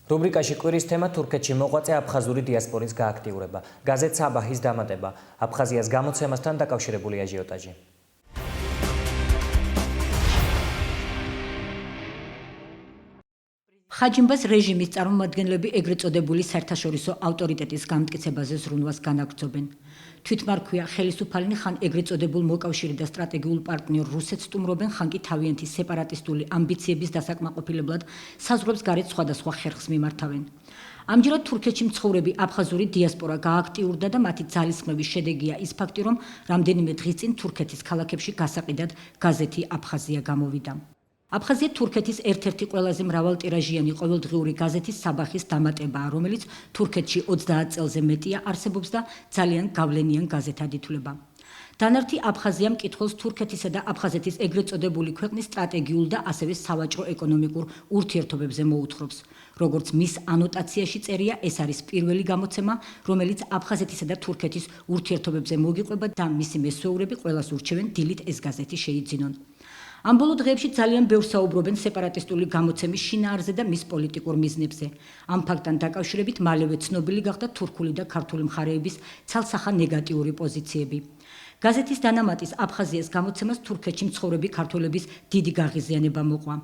რუბრიკაში კვირის თემა თურქეთში მოღვაწე აფხაზური დიასპორის გააქტიურება. გაზეთ საბაჰის დამატება. აფხაზიას გამოცემასთან დაკავშირებული აჟიოტაჟი. ხაჯიმბას რეჟიმის წარმომადგენლები ეგრეთ წოდებული საერთაშორისო ავტორიტეტის გამტკიცებაზე ზრუნვას განაგრძობენ. თვითმარქვია ხელისუფალნი ხან ეგრეთ წოდებულ მოკავშირე და სტრატეგიულ პარტნიორ რუსეთს სტუმრობენ, ხან კი თავიანთი სეპარატისტული ამბიციების დასაკმაყოფილებლად საზღვრებს გარეთ სხვადასხვა ხერხს მიმართავენ. ამჯერად თურქეთში მცხოვრები აფხაზური დიასპორა გააქტიურდა და მათი ძალისხმევის შედეგია ის ფაქტი, რომ რამდენიმე დღის წინ თურქეთის ქალაქებში გასაყიდად გაზეთი აფხაზია გამოვიდა. აფხაზია თურქეთის ერთ-ერთი ყველაზე მრავალტირაჟიანი ყოველდღიური გაზეთი საბაჰის დამატებაა, რომელიც თურქეთში 30 წელზე მეტია არსებობს და ძალიან გავლენიან გაზეთად ითვლება. დანართი აფხაზია მკითხველს თურქეთისა და აფხაზეთის ეგრეთ წოდებული ქვეყნის სტრატეგიულ და ასევე სავაჭრო-ეკონომიკურ ურთიერთობებზე მოუთხრობს. როგორც მის ანოტაციაში წერია, ეს არის პირველი გამოცემა, რომელიც აფხაზეთისა და თურქეთის ურთიერთობებზე მოგიყვება და მისი მესვეურები ყველას ურჩევენ დილით ეს გაზეთი შეიძინონ. ამ ბოლო დღეებში ძალიან ბევრს საუბრობენ სეპარატისტული გამოცემის შინაარზე და მის პოლიტიკურ მიზნებზე. ამ ფაქტთან დაკავშირებით მალევე ცნობილი გახდა თურქული და ქართული მხარეების ცალსახა ნეგატიური პოზიციები. გაზეთის დანამატის აფხაზიას გამოცემას თურქეთში მცხოვრები ქართველების დიდი გაღიზიანება მოყვა.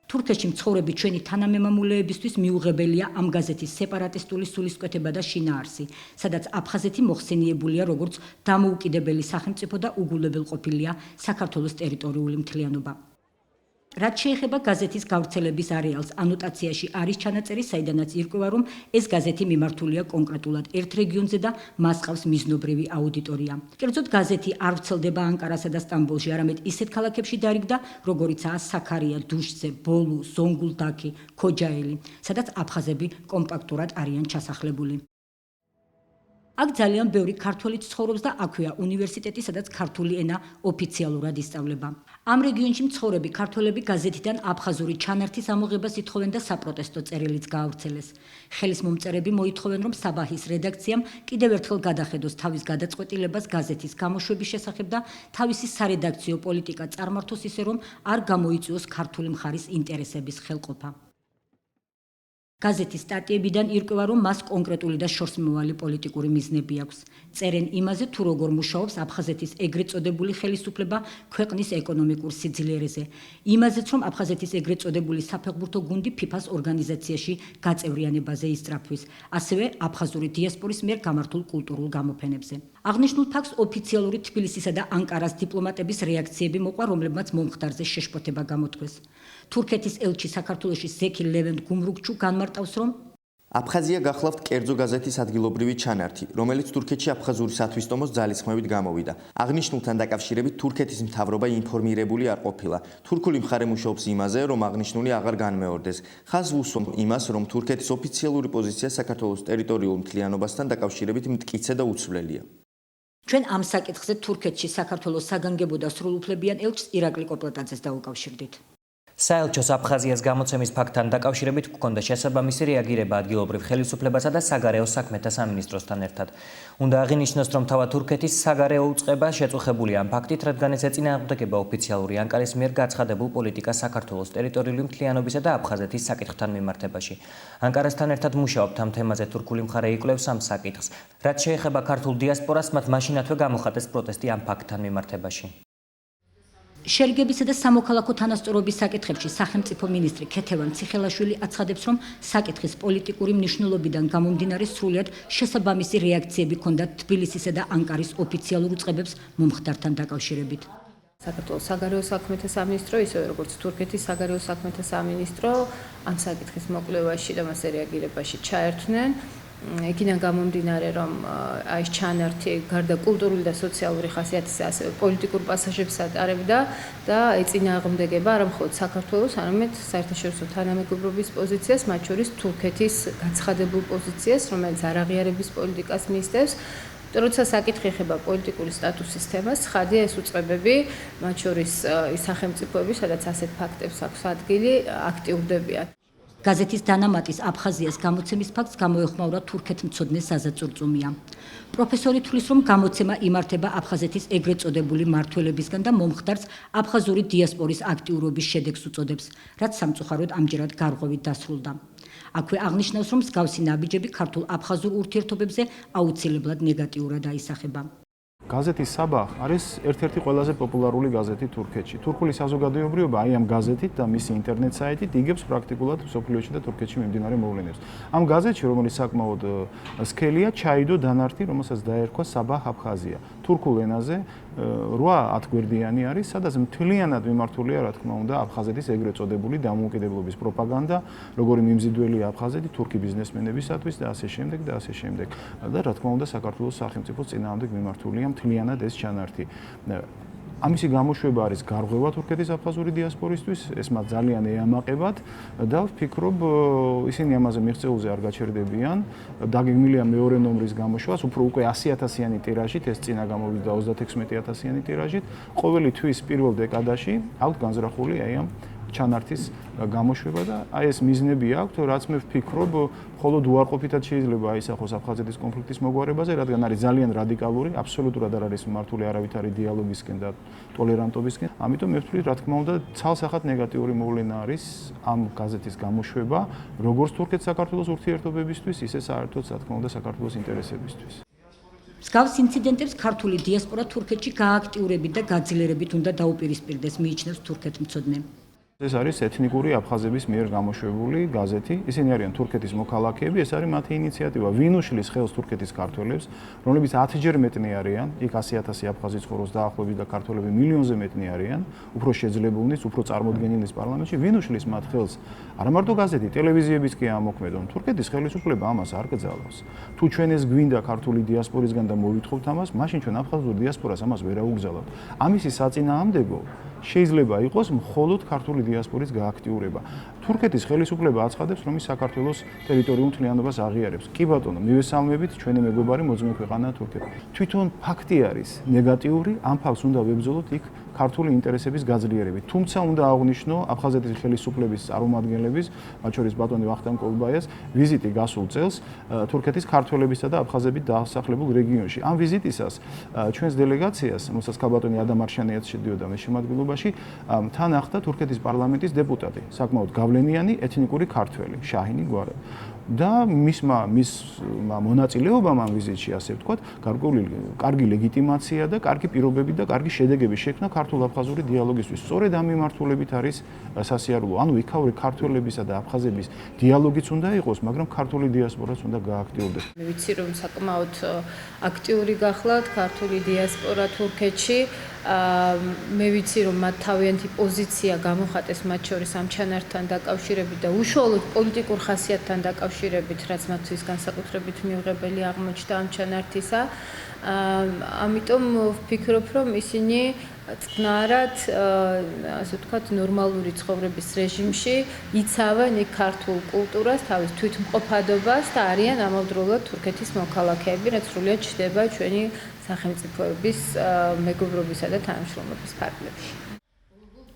თურქეთში მცხოვრები ჩვენი თანამემამულეებისთვის მიუღებელია ამ გაზეთის სეპარატისტული სულისკვეთება და შინაარსი, სადაც აფხაზეთი მოხსენიებულია როგორც დამოუკიდებელი სახელმწიფო და უგულებელყოფილია საქართველოს ტერიტორიული მთლიანობა. რაც შეეხება გაზეთის გავრცელების არეალს, ანოტაციაში არის ჩანაწერი, საიდანაც ირკვევა, რომ ეს გაზეთი მიმართულია კონკრეტულად ერთ რეგიონზე და მას ყავს მიზნობრივი აუდიტორია. კერძოდ, გაზეთი არ ვრცელდება ანკარასა და სტამბოლში, არამედ ისეთ ქალაქებში დარიგდა, როგორიცაა საქარია, დუშცე, ბოლუ, ზონგულდაქი, ქოჯაელი, სადაც აფხაზები კომპაქტურად არიან ჩასახლებული. აქ ძალიან ბევრი ქართველიც ცხოვრობს და აქვეა უნივერსიტეტი, სადაც ქართული ენა ოფიციალურად ისწავლება. ამ რეგიონში მცხოვრები ქართველები გაზეთიდან აფხაზური ჩანართის ამოღებას ითხოვენ და საპროტესტო წერილიც გაავრცელეს. ხელის მომწერები მოითხოვენ, რომ საბაჰის რედაქციამ კიდევ ერთხელ გადახედოს თავის გადაწყვეტილებას გაზეთის გამოშვების შესახებ და თავისი სარედაქციო პოლიტიკა წარმართოს ისე, რომ არ გამოიწვიოს ქართული მხარის ინტერესების ხელყოფა. გაზეთის სტატიებიდან ირკვევა, რომ მას კონკრეტული და შორსმევალი პოლიტიკური მიზნები აქვს. წერენ იმაზე, თუ როგორ მუშაობს აფხაზეთის ეგრეთ წოდებული ხელისუფლება ქვეყნის ეკონომიკურ სიძლიერეზე. იმაზეც, რომ აფხაზეთის ეგრეთ წოდებული საფეხბურთო გუნდი ფიფას ორგანიზაციაში გაწევრიანებაზე ისწრაფვის, ასევე აფხაზური დიასპორის მიერ გამართულ კულტურულ გამოფენებზე. აღნიშნულ ფაქტს ოფიციალური თბილისისა და ანკარას დიპლომატების რეაქციები მოყვა, რომლებმაც მომხდარზე შეშფოთება გამოთქვეს. თურქეთის ელჩი საქართველოში ზექი ლევენტ გუმრუგჩუ განმარტავს, რომ აფხაზია გახლავთ კერძო გაზეთის ადგილობრივი ჩანართი, რომელიც თურქეთში აფხაზური სათვისტომოს ძალისხმევით გამოვიდა. აღნიშნულთან დაკავშირებით თურქეთის მთავრობა ინფორმირებული არ ყოფილა. თურქული მხარე მუშაობს იმაზე, რომ აღნიშნული აღარ განმეორდეს. ხაზს უსვამ იმას, რომ თურქეთის ოფიციალური პოზიცია საქართველოს ტერიტორიულ მთლიანობასთან დაკავშირებით მტკიცე და უცვლელია. ჩვენ ამ საკითხზე თურქეთში საქართველოს საგანგებო და სრულუფლებიან ელჩს ირაკლი კოპლატაძეს დაუკავშირდით. საელჩოს აფხაზიას გამოცემის ფაქტთან დაკავშირებით გქონდა შესაბამისი რეაგირება ადგილობრივ ხელისუფლებასა და საგარეო საქმეთა სამინისტროსთან ერთად. უნდა აღინიშნოს, რომ თავად თურქეთის საგარეო უწყება შეწუხებულია ამ ფაქტით, რადგან ეს ეწინააღმდეგება ოფიციალური ანკარის მიერ გაცხადებულ პოლიტიკას საქართველოს ტერიტორიული მთლიანობისა და აფხაზეთის საკითხთან მიმართებაში. ანკარასთან ერთად მუშაობთ ამ თემაზე თურქული მხარე იკვლევს ამ საკითხს. რაც შეეხება ქართულ დიასპორას, მათ მაშინათვე გამოხატეს პროტესტი ამ ფაქტთან მიმართებაში. შერიგებისა და სამოქალაქო თანასწორობის საკითხებში სახელმწიფო მინისტრი ქეთევან ციხელაშვილი აცხადებს, რომ საკითხის პოლიტიკური მნიშვნელობიდან გამომდინარე სრულიად შესაბამისი რეაქციები ჰქონდა თბილისისა და ანკარის ოფიციალურ უწყებებს მომხდართან დაკავშირებით. საქართველოს საგარეო საქმეთა სამინისტრო, ისევე როგორც თურქეთის საგარეო საქმეთა სამინისტრო ამ საკითხის მოკვლევაში და მასზე რეაგირებაში ჩაერთვნენ. იქიდან გამომდინარე, რომ აი ეს ჩანართი გარდა კულტურული და სოციალური ხასიათის ასევე პოლიტიკურ პასაჟებს ატარებდა და ეწინააღმდეგება არა მხოლოდ საქართველოს, არამედ საერთაშორისო თანამეგობრობის პოზიციას, მათ შორის თურქეთის გაცხადებულ პოზიციას, რომელიც არაღიარების პოლიტიკას მისდევს. როცა საკითხი ეხება პოლიტიკური სტატუსის თემას, ხადია ეს უწყებები, მათ შორის ის სახელმწიფოები, სადაც ასეთ ფაქტებს აქვს ადგილი, აქტიურდებიან. გაზეთის დანამატის აფხაზიას გამოცემის ფაქტს გამოეხმაურა თურქეთმცოდნე საზაწურწუმია. პროფესორი თვლის, რომ გამოცემა იმართება აფხაზეთის ეგრეთ წოდებული მმართველებისგან და მომხდარს აფხაზური დიასპორის აქტიურობის შედეგს უწოდებს, რაც სამწუხაროდ ამჯერად გარღვევით დასრულდა. აქვე აღნიშნავს, რომ მსგავსი ნაბიჯები ქართულ-აფხაზურ ურთიერთობებზე აუცილებლად ნეგატიურად აისახება. გაზეთი საბახ არის ერთ-ერთი ყველაზე პოპულარული გაზეთი თურქეთში. თურქული საზოგადოებრიობა აი ამ გაზეთით და მისი ინტერნეტ საიტით იგებს პრაქტიკულად მსოფლიოში და თურქეთში მიმდინარე მოვლენებს. ამ გაზეთში, რომელიც საკმაოდ სქელია, ჩაიდო დანართი, რომელსაც დაერქვა საბახ აფხაზია. თურქულ ენაზე 8-10 გვერდიანი არის, სადაც მთლიანად მიმართულია, რა თქმა უნდა, აფხაზეთის ეგრეთ წოდებული დამოუკიდებლობის პროპაგანდა, როგორი მიმზიდველია აფხაზეთი თურქი ბიზნესმენებისათვის და ასე შემდეგ და ასე შემდეგ. და რა თქმა უნდა, საქართველოს სახელმწიფოს წინააღმდეგ მიმართულია მთლიანად ეს ჩანართი. ამისი გამოშვება არის გარღვევა თურქეთის აფხაზური დიასპორისთვის, ეს მათ ძალიან ეამაყებათ და ვფიქრობ, ისინი ამაზე მიღწეულზე არ გაჩერდებიან. დაგეგმილია მეორე ნომრის გამოშვას, უფრო უკვე 100.000-იანი ტირაჟით, ეს წინა გამოვიდა 36.000-იანი ტირაჟით. ყოველი თვის პირველ დეკადაში აქვთ განზრახული აი ამ ჩანართის გამოშვება და აი ეს მიზნები აქვთ, რაც მე ვფიქრობ, მხოლოდ უარყოფითად შეიძლება აისახოს აფხაზეთის კონფლიქტის მოგვარებაზე, რადგან არის ძალიან რადიკალური, აბსოლუტურად არ არის მართული არავითარი დიალოგისკენ და ტოლერანტობისკენ. ამიტომ მე ვთვლი, რა თქმა უნდა, ცალსახად ნეგატიური მოვლენა არის ამ გაზეთის გამოშვება, როგორც თურქეთ-საქართველოს ურთიერთობებისთვის, ისე საერთოდ, რა თქმა უნდა, საქართველოს ინტერესებისთვის. მსგავს ინციდენტებს ქართული დიასპორა თურქეთში გააქტიურებით და გაძლიერებით უნდა დაუპირისპირდეს, მიიჩნევს თურქეთმცოდნე. ეს არის ეთნიკური აფხაზების მიერ გამოშვებული გაზეთი. ისინი არიან თურქეთის მოქალაქეები, ეს არის მათი ინიციატივა. ვინ უშლის ხელს თურქეთის ქართველებს, რომლებიც 10-ჯერ მეტნი არიან, იქ 100.000 აფხაზი ცხოვრობს დაახლოებით და ქართველები მილიონზე მეტნი არიან, უფრო შეძლებულნიც, უფრო წარმოდგენილნიც პარლამენტში. ვინ უშლის მათ ხელს? არა მარტო გაზეთი, ტელევიზიებიც კი ამოქმედონ. თურქეთის ხელისუფლება ამას არ გძალავს. თუ ჩვენ ეს გვინდა ქართული დიასპორისგან და მოვითხოვთ ამას, მაშინ ჩვენ აფხაზურ დიასპორას ამას ვერ აუგზავნებთ. ამისი საწინააღმდეგო შეიძლება იყოს მხოლოდ ქართული დიასპორის გააქტიურება. თურქეთის ხელისუფლება აცხადებს, რომ ის საქართველოს ტერიტორიულ მთლიანობას აღიარებს. კი ბატონო, მივესალმებით, ჩვენი მეგობარი მოძმე ქვეყანაა თურქეთი. თვითონ ფაქტი არის ნეგატიური, ამ ფაქტს უნდა ვებრძოლოთ იქ ქართული ინტერესების გაძლიერებით. თუმცა უნდა აღვნიშნო აფხაზეთის ხელისუფლების წარმომადგენლების, მათ შორის ბატონი ვახტანგ კოლბაიას, ვიზიტი გასულ წელს თურქეთის ქართველებისა და აფხაზებით დასახლებულ რეგიონში. ამ ვიზიტისას ჩვენს დელეგაციას, რომელსაც ქალბატონი ადამ არშანიაც შედიოდა მის შემადგენლობაში, თან ახლდა თურქეთის პარლამენტის დეპუტატი, საკმაოდ გავლენიანი ეთნიკური ქართველი, შაჰინი გვარა. და მისმა მონაწილეობამ ამ ვიზიტში, ასე ვთქვათ, გარკვეული კარგი ლეგიტიმაცია და კარგი პირობები და კარგი შედეგები შექმნა ქართულ-აფხაზური დიალოგისთვის. სწორედ ამ მიმართულებით არის სასიარულო. ანუ იქაური ქართველებისა და აფხაზების დიალოგიც უნდა იყოს, მაგრამ ქართული დიასპორაც უნდა გააქტიურდეს. მე ვიცი, რომ საკმაოდ აქტიური გახლავთ ქართული დიასპორა თურქეთში. მე ვიცი, რომ მათ თავიანთი პოზიცია გამოხატეს მათ შორის ამ ჩანართთან დაკავშირებით და უშუალოდ პოლიტიკურ ხასიათთან დაკავშირებით, რაც მათთვის განსაკუთრებით მიუღებელი აღმოჩნდა ამ ჩანართისა. ამიტომ ვფიქრობ, რომ ისინი წყნარად, ასე ვთქვათ, ნორმალური ცხოვრების რეჟიმში იცავენ იქ ქართულ კულტურას, თავის თვითმყოფადობას და არიან ამავდროულად თურქეთის მოქალაქეები, რაც სრულიად ჩნდება ჩვენი სახელმწიფოების მეგობრობისა და თანამშრომლობის ფარგლებში.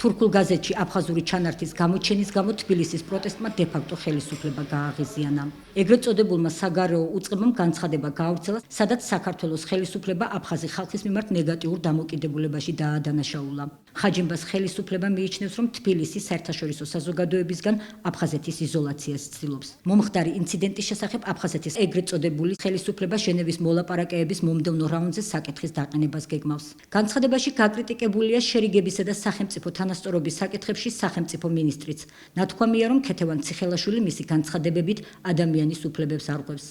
თურქულ გაზეთში აფხაზური ჩანართის გამოჩენის გამო თბილისის პროტესტმა დე-ფაქტო ხელისუფლება გააღიზიანა. ეგრეთ წოდებულმა საგარეო უწყებამ განცხადება გაავრცელა, სადაც საქართველოს ხელისუფლება აფხაზი ხალხის მიმართ ნეგატიურ დამოკიდებულებაში დაადანაშაულა. ხაჯიმბას ხელისუფლება მიიჩნევს, რომ თბილისი საერთაშორისო საზოგადოებისგან აფხაზეთის იზოლაციას ცდილობს. მომხდარი ინციდენტის შესახებ აფხაზეთის ეგრეთ წოდებული ხელისუფლება ჟენევის მოლაპარაკებების მომდევნო რაუნდზე საკითხის დაყენებას გეგმავს. განცხადებაში გაკრიტიკებულია შერიგებისა და სახელმწიფო თანასწორობის საკითხებში სახელმწიფო მინისტრიც. ნათქვამია, რომ ქეთევან ციხელაშვილი მისი განცხადებებით ადამიანის უფლებებს არღვევს.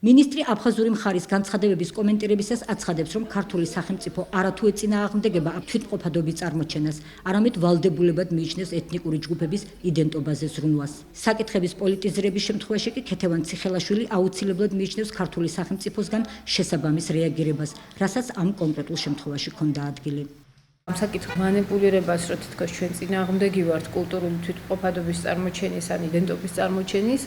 მინისტრი აფხაზური მხარის განცხადებების კომენტირებისას აცხადებს, რომ ქართული სახელმწიფო არათუ ეწინააღმდეგება თვითმყოფადობის წარმოჩენას, არამედ ვალდებულებად მიიჩნევს ეთნიკური ჯგუფების იდენტობაზე ზრუნვას. საკითხების პოლიტიზირების შემთხვევაში კი ქეთევან ციხელაშვილი აუცილებლად მიიჩნევს ქართული სახელმწიფოსგან შესაბამის რეაგირებას, რასაც ამ კონკრეტულ შემთხვევაში ჰქონდა ადგილი. ამ საკითხის მანიპულირებას, რომ თითქოს ჩვენ წინააღმდეგი ვართ კულტურული თვითმყოფადობის წარმოჩენის ან იდენტობის წარმოჩენის,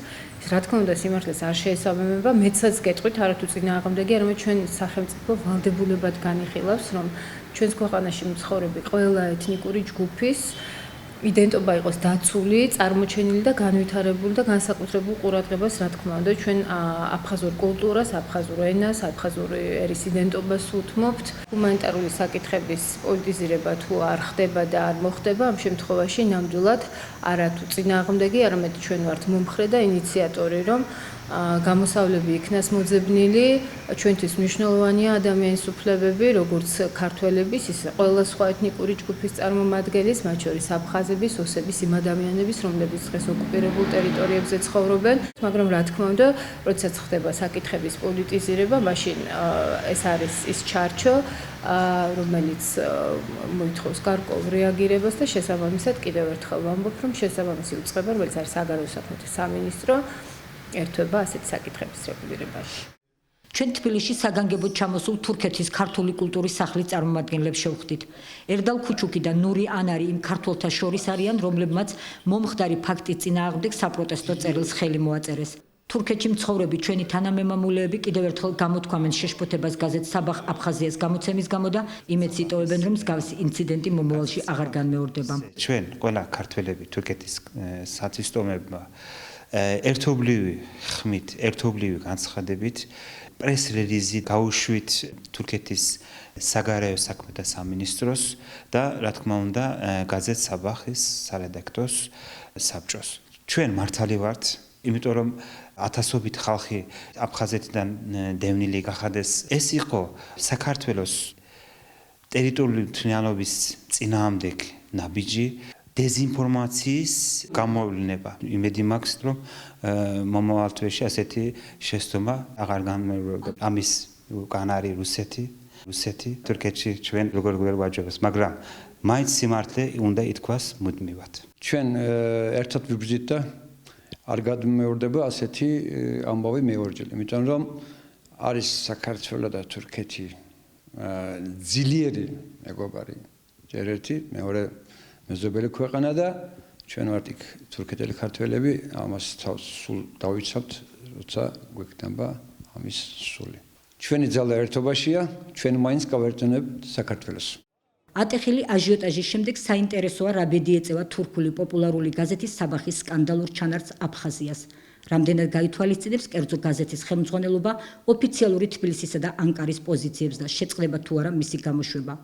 რა თქმა უნდა სიმართლეს არ შეესაბამება, მეცაც გეტყვით, არათუ წინააღმდეგი, არამედ ჩვენ სახელმწიფო ვალდებულებად განიხილავს, რომ ჩვენს ქვეყანაში მცხოვრები ყველა ეთნიკური ჯგუფის იდენტობა იყოს დაცული, წარმოჩენილი და განვითარებული და განსაკუთრებულ ყურადღებას, რა თქმა უნდა, ჩვენ აფხაზურ კულტურას, აფხაზურ ენას, აფხაზური ერის იდენტობას უთმობთ. ჰუმანიტარული საკითხების პოლიტიზირება თუ არ ხდება და არ მოხდება, ამ შემთხვევაში ნამდვილად არათუ წინააღმდეგი, არამედ ჩვენ ვართ მომხრე და ინიციატორი, რომ გამოსავლები იქნას მოძებნილი, ჩვენთვის მნიშვნელოვანია ადამიანის უფლებები, როგორც ქართველების, ისე ყველა სხვა ეთნიკური ჯგუფის წარმომადგენლის, მათ შორის აფხაზების, ოსების, იმ ადამიანების, რომლებიც დღეს ოკუპირებულ ტერიტორიებზე ცხოვრობენ. მაგრამ რა თქმა უნდა, როდესაც ხდება საკითხების პოლიტიზირება, მაშინ ეს არის ის ჩარჩო, რომელიც მოითხოვს გარკვეულ რეაგირებას და შესაბამისად კიდევ ერთხელ ვამბობ, რომ შესაბამისი უწყება, რომელიც არის საგარეო საქმეთა სამინისტრო, ერთვება ასეთი საკითხების რეგულირებაში. ჩვენ თბილისში საგანგებოდ ჩამოსულ თურქეთის ქართული კულტურის სახლის წარმომადგენლებს შევხვდით. ერდალ ქუჩუკი და ნური ანარი იმ ქართველთა შორის არიან, რომლებმაც მომხდარი ფაქტის წინააღმდეგ საპროტესტო წერილს ხელი მოაწერეს. თურქეთში მცხოვრები ჩვენი თანამემამულეები კიდევ ერთხელ გამოთქვამენ შეშფოთებას გაზეთ საბახ აფხაზიას გამოცემის გამო და იმედს იტოვებენ, რომ მსგავსი ინციდენტი მომავალში აღარ განმეორდება. ჩვენ ყველა ქართველები თურქეთის საცისტომებმა ერთობლივი ხმით, ერთობლივი განცხადებით პრეს რელიზი გავუშვით თურქეთის საგარეო საქმეთა სამინისტროს და რა თქმა უნდა გაზეთ საბახის სარედაქტორს საბჭოს. ჩვენ მართალი ვართ, იმიტომ რომ ათასობით ხალხი აფხაზეთიდან დევნილი გახადეს. ეს იყო საქართველოს ტერიტორიული მთლიანობის წინააღმდეგ ნაბიჯი, დეზინფორმაციის გამოვლინება. იმედი მაქვს, რომ მომავალ თვეში ასეთი შეცდომა აღარ განმეორდება. ამის უკან არის რუსეთი, თურქეთში ჩვენ როგორ ვაჯობებს, მაგრამ მაინც სიმართლე უნდა ითქვას მუდმივად. ჩვენ ერთად ვიბრძვით და არ გადმეორდება ასეთი ამბავი მეორჯერ, იმიტომ რომ არის საქართველო და თურქეთი ძლიერი მეგობარი, ჯერ ერთი, მეორე მეზობელი ქვეყანა და ჩვენ ვართ იქ თურქეთელი ქართველები, ამას თავს სულ დავიცავთ, როცა გვექნება ამის სული. ჩვენი ძალა ერთობაშია, ჩვენ მაინც გავერთიანებთ საქართველოს. ატეხილი აჟიოტაჟის შემდეგ საინტერესოა რა ბედი ეწევა თურქული პოპულარული გაზეთის საბახის სკანდალურ ჩანართს აფხაზიას. რამდენად გაითვალისწინებს კერძო გაზეთის ხელმძღვანელობა ოფიციალური თბილისისა და ანკარის პოზიციებს და შეწყდება თუ არა მისი გამოშვება.